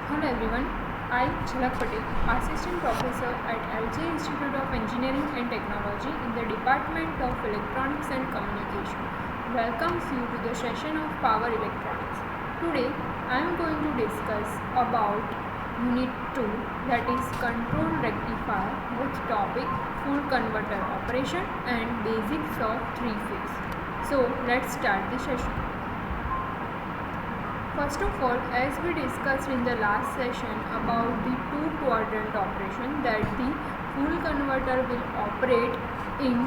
Hello everyone, I Jhalak Patel, Assistant Professor at LJ Institute of Engineering and Technology in the Department of Electronics and Communication. Welcomes you to the session of Power Electronics. Today I am going to discuss about Unit 2, that is Control Rectifier, with topic Full Converter Operation and Basics of 3-phase. So let's start the session. First of all, as we discussed in the last session about the two-quadrant operation, that the full converter will operate in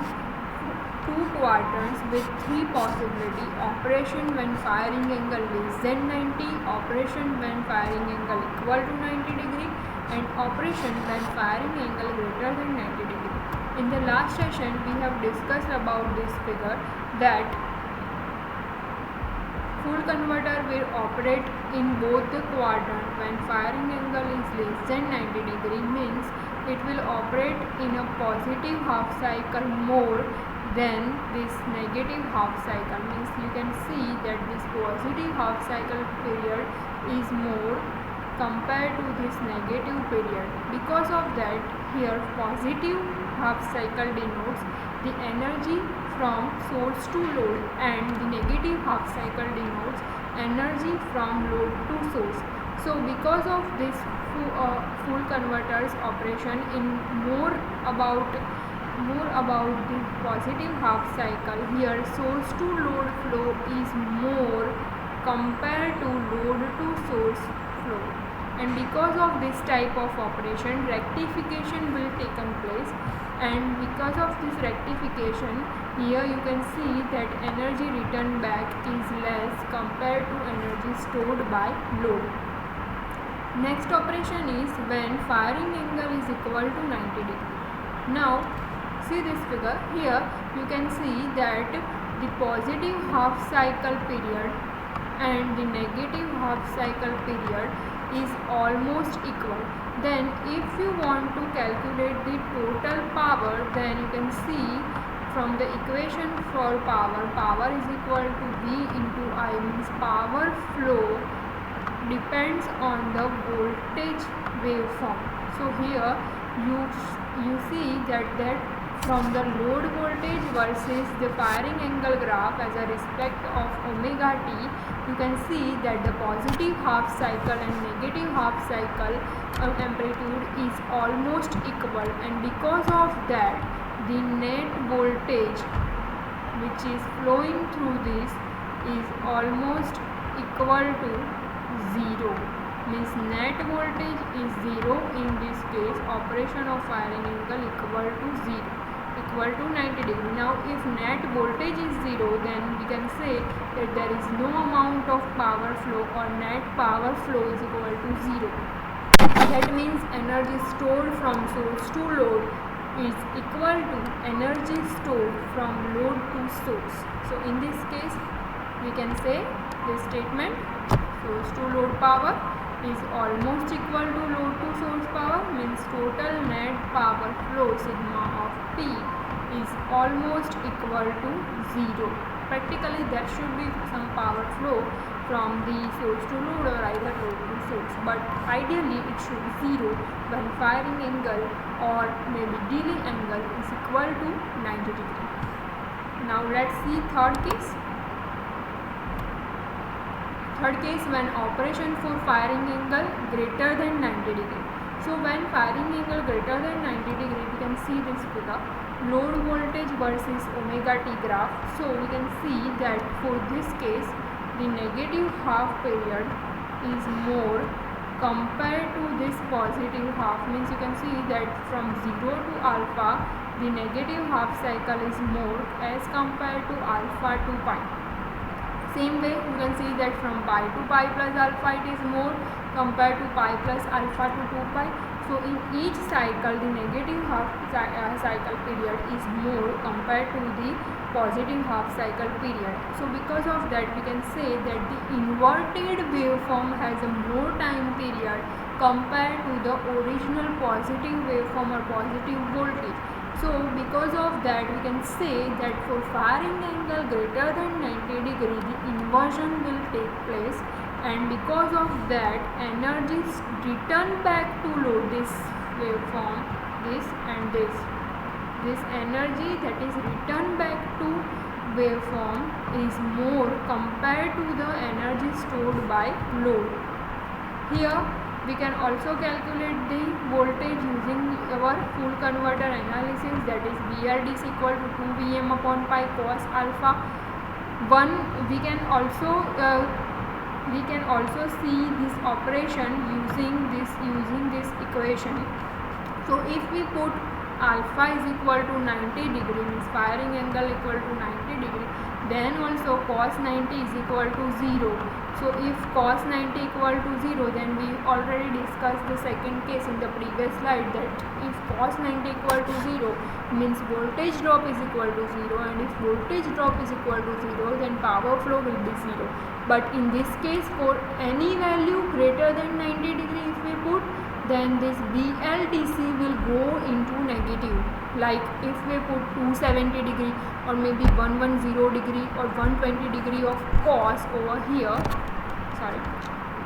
two quadrants with three possibility: operation when firing angle less than 90, operation when firing angle equal to 90 degree, and operation when firing angle greater than 90 degree. In the last session, we have discussed about this figure that full converter will operate in both the quadrant when firing angle is less than 90 degree, means it will operate in a positive half cycle more than this negative half cycle. Means you can see that this positive half cycle period is more compared to this negative period. Because of that, here positive half cycle denotes the energy from source to load, and the negative half cycle denotes energy from load to source. So because of this full converters operation, in more about the positive half cycle, here source to load flow is more compared to load to source flow, and because of this type of operation, rectification will take place, and because of this rectification, here you can see that energy returned back is less compared to energy stored by load. Next operation is when firing angle is equal to 90 degree. Now see this figure. Here you can see that the positive half cycle period and the negative half cycle period is almost equal. Then if you want to calculate the total power, then you can see from the equation for power is equal to V into I, means power flow depends on the voltage waveform. So here you see that from the load voltage versus the firing angle graph as a respect of omega t, you can see that the positive half cycle and negative half cycle amplitude is almost equal, and because of that, the net voltage which is flowing through this is almost equal to 0. Means net voltage is 0 in this case. Operation of firing angle equal to 0, equal to 90 degree. Now if net voltage is 0, then we can say that there is no amount of power flow, or net power flow is equal to 0. That means energy stored from source to load is equal to energy stored from load to source. So in this case we can say this statement: source to load power is almost equal to load to source power, means total net power flow sigma of P is almost equal to 0. Practically there should be some power flow from the source to load or either load to source, but ideally it should be 0 when firing angle or maybe delay angle is equal to 90 degree. Now let's see third case. Third case, when operation for firing angle greater than 90 degree. So when firing angle greater than 90 degree, we can see this figure, load voltage versus omega t graph. So we can see that for this case, the negative half period is more compared to this positive half. Means you can see that from 0 to alpha, the negative half cycle is more as compared to alpha to pi. Same way you can see that from pi to pi plus alpha it is more compared to pi plus alpha to 2 pi. So in each cycle, the negative half cycle period is more compared to the positive half cycle period. So because of that, we can say that the inverted waveform has a more time period compared to the original positive waveform or positive voltage. So because of that, we can say that for firing angle greater than 90 degree, the inversion will take place, and because of that energy is returned back to load. This waveform, this and this energy that is returned back to waveform is more compared to the energy stored by load. Here we can also calculate the voltage using our full converter analysis, that is VRD is equal to 2 Vm upon pi cos alpha 1. We can also see this operation using this equation. So if we put alpha is equal to 90 degree, means firing angle equal to 90 degree, then also cos 90 is equal to 0. So if cos 90 equal to 0, then we already discussed the second case in the previous slide, that if cos 90 equal to 0 means voltage drop is equal to 0, and if voltage drop is equal to 0, then power flow will be 0. But in this case, for any value greater than 90 degree if we put, then this VLDC will go into negative. Like if we put 270 degree or maybe 110 degree or 120 degree of cos over here,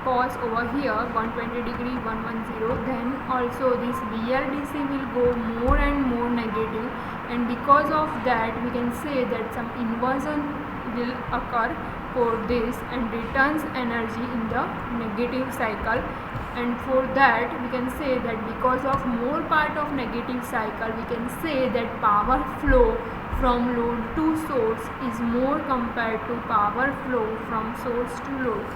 cos over here 120 degree 110, then also this VLDC will go more and more negative, and because of that we can say that some inversion will occur for this and returns energy in the negative cycle. And for that we can say that because of more part of negative cycle, we can say that power flow from load to source is more compared to power flow from source to load.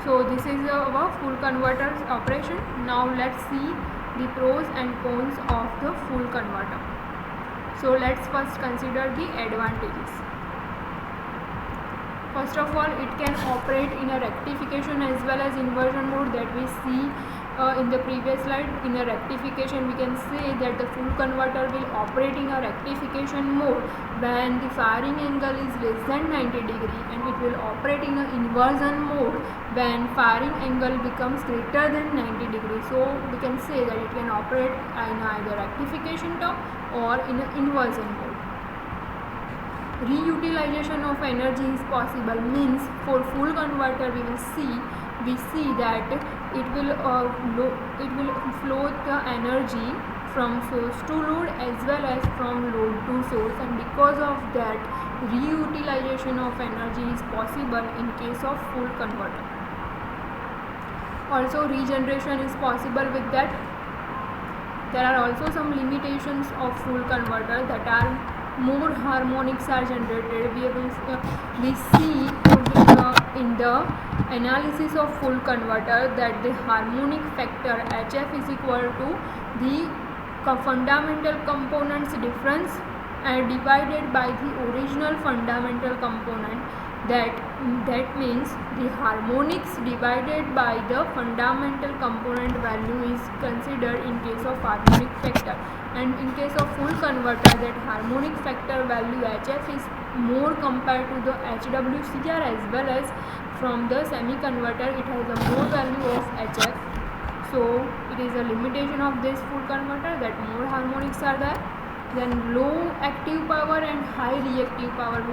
So this is our full converter's operation. Now let's see the pros and cons of the full converter. So let's first consider the advantages. First of all, it can operate in a rectification as well as inversion mode, that we see in the previous slide. In a rectification, we can say that the full converter will operate in a rectification mode when the firing angle is less than 90 degree, and it will operate in an inversion mode when firing angle becomes greater than 90 degree. So we can say that it can operate in either rectification term or in an inversion mode. Reutilization of energy is possible, means for full converter we see that it will flow the energy from source to load as well as from load to source, and because of that reutilization of energy is possible in case of full converter. Also regeneration is possible with that. There are also some limitations of full converter, that are more harmonics are generated. We see in the analysis of full converter that the harmonic factor HF is equal to the fundamental components difference and divided by the original fundamental component. That means the harmonics divided by the fundamental component value is considered in case of harmonic factor, and in case of full converter that harmonic factor value HF is more compared to the HWCR, as well as from the semi converter it has a more value of HF. So it is a limitation of this full converter that more harmonics are there. Then low active power and high reactive power.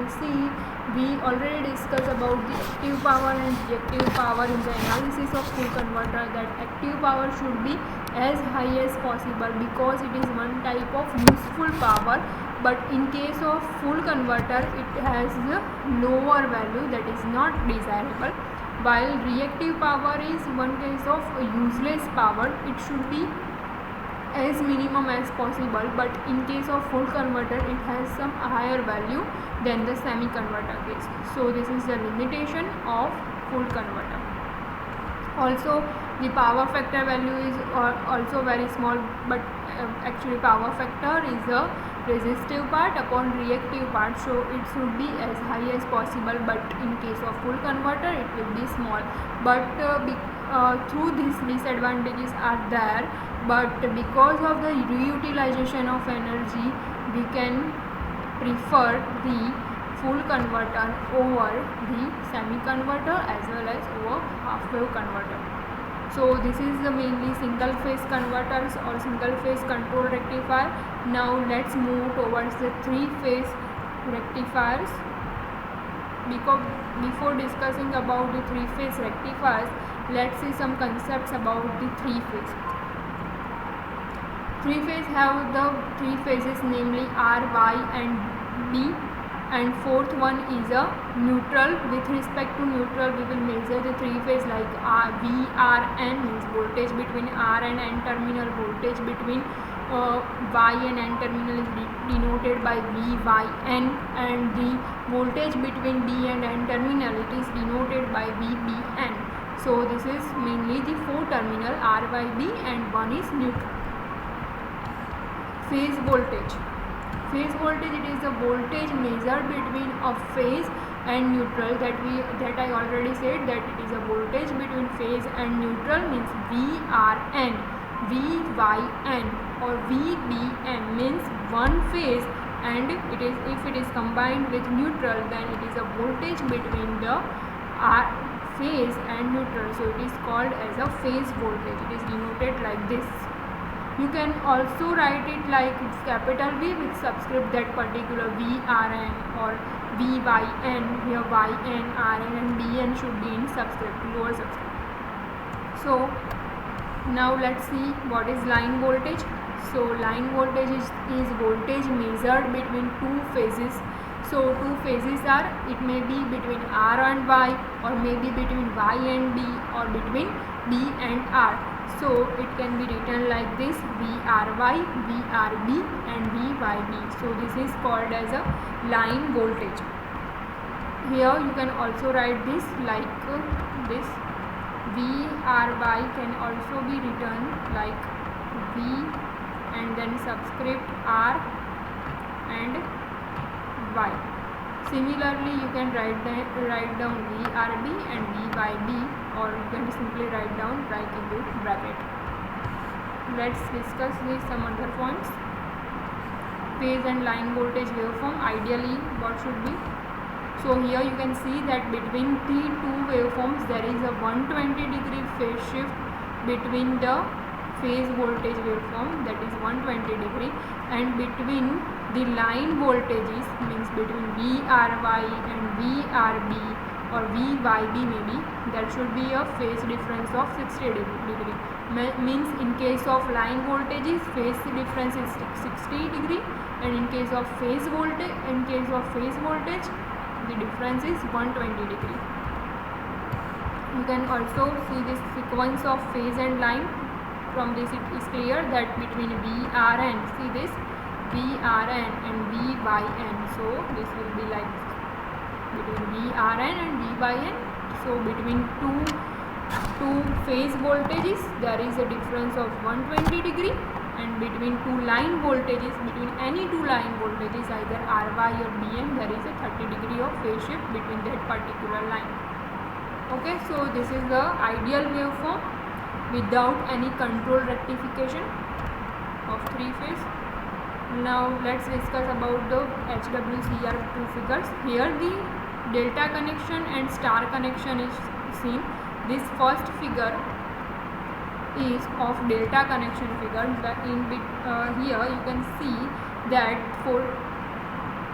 We already discussed about the active power and reactive power in the analysis of full converter, that active power should be as high as possible because it is one type of useful power, but in case of full converter it has a lower value, that is not desirable. While reactive power is one case of useless power, it should be as minimum as possible, but in case of full converter it has some higher value than the semi converter case. So this is the limitation of full converter. Also the power factor value is also very small, but actually power factor is a resistive part upon reactive part, so it should be as high as possible, but in case of full converter it will be small. But through these disadvantages are there, but because of the reutilization of energy we can prefer the full converter over the semi converter as well as over half wave converter. So this is the mainly single phase converters or single phase control rectifier. Now let's move towards the three phase rectifiers. before discussing about the three-phase rectifiers, let's see some concepts about the three-phase. Three-phase have the three phases, namely R, Y and B, and fourth one is a neutral. With respect to neutral, we will measure the three-phase like V, R, N, means voltage between R and N terminal, voltage between Y and N terminal is denoted by V, Y, N, and the voltage between B and N terminal, it is denoted by V, B, N. So this is mainly the four terminal R, Y, B, and one is neutral. Phase voltage. Phase voltage, it is the voltage measured between a phase and neutral, that I already said that it is a voltage between phase and neutral, means VRN, VYN or VBN means one phase, and it is, if it is combined with neutral, then it is a voltage between the phase and neutral. So it is called as a phase voltage. It is denoted like this. You can also write it like capital V with subscript that particular VRN or VYN. Here YN, RN and BN should be in subscript, lower subscript. So now let's see what is line voltage. So line voltage is voltage measured between two phases. So two phases are, it may be between R and Y, or maybe between Y and B, or between B and R. So it can be written like this: VRY, VRB and VYB. So this is called as a line voltage. Here you can also write this like this. VRY can also be written like V and then subscript R and Y. Similarly, you can write down VRB and VYB, or you can simply write down right into bracket. Let's discuss these some other points. Phase and line voltage waveform, ideally what should be? So here you can see that between the two waveforms there is a 120-degree phase shift between the phase voltage waveform, that is 120-degree, and between the line voltages, means between VRY and VRB or VYB maybe, there should be a phase difference of 60-degree. Means in case of line voltages, phase difference is 60-degree, and in case of phase voltage, the difference is 120-degree. You can also see this sequence of phase and line. From this it is clear that between VRN, see this VRN and VYN, so this will be like between VRN and VYN. So between two phase voltages there is a difference of 120-degree, and between two line voltages, between any two line voltages, either RY or BN, there is a 30-degree of phase shift between that particular line. Okay, so this is the ideal waveform without any control rectification of three phase. Now let's discuss about the HWCR two figures. Here the delta connection and star connection is seen. This first figure is of delta connection figure. Here you can see that for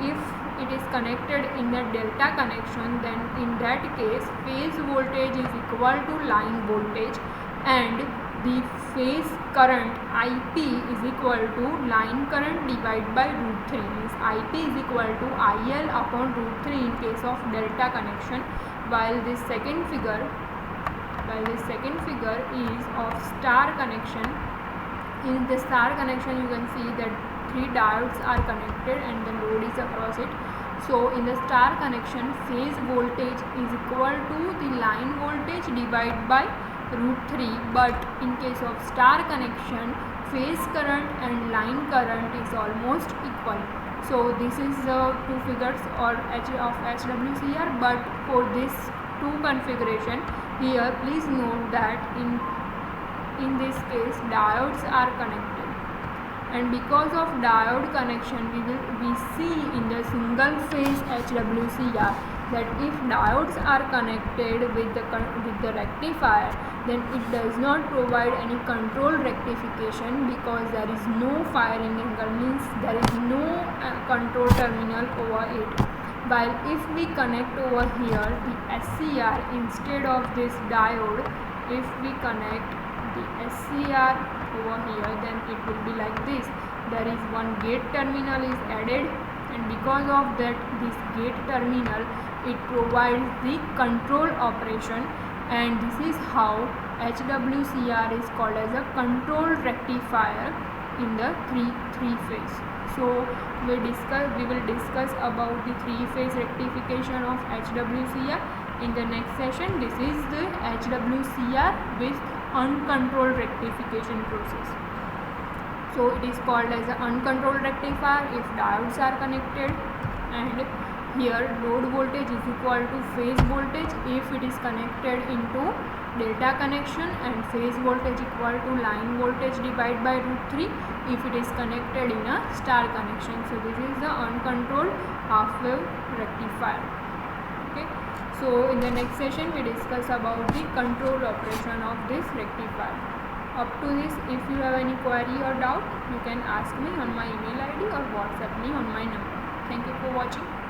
if it is connected in the delta connection, then in that case phase voltage is equal to line voltage, and the phase current IP is equal to line current divided by √3, means IP is equal to IL upon √3 in case of delta connection, while this second figure is of star connection. In the star connection you can see that three diodes are connected and the load is across it. So in the star connection, phase voltage is equal to the line voltage divided by √3, but in case of star connection, phase current and line current is almost equal. So this is the two figures of HWCR, but for this two configuration, here please note that in this case diodes are connected, and because of diode connection we see in the single phase HWCR that if diodes are connected with the rectifier, then it does not provide any control rectification, because there is no firing angle, means there is no control terminal over it. while if we connect over here the SCR instead of this diode, if we connect the SCR over here, then it will be like this. There is one gate terminal is added, and because of that this gate terminal, it provides the control operation, and this is how HWCR is called as a control rectifier in the three phase. So we will discuss about the three-phase rectification of HWCR in the next session. This is the HWCR with uncontrolled rectification process. So it is called as an uncontrolled rectifier if diodes are connected, and here load voltage is equal to phase voltage if it is connected into delta connection, and phase voltage equal to line voltage divided by √3 if it is connected in a star connection. So this is the uncontrolled half wave rectifier. Okay, so in the next session we discuss about the control operation of this rectifier. Up to this, if you have any query or doubt, you can ask me on my email ID or WhatsApp me on my number. Thank you for watching.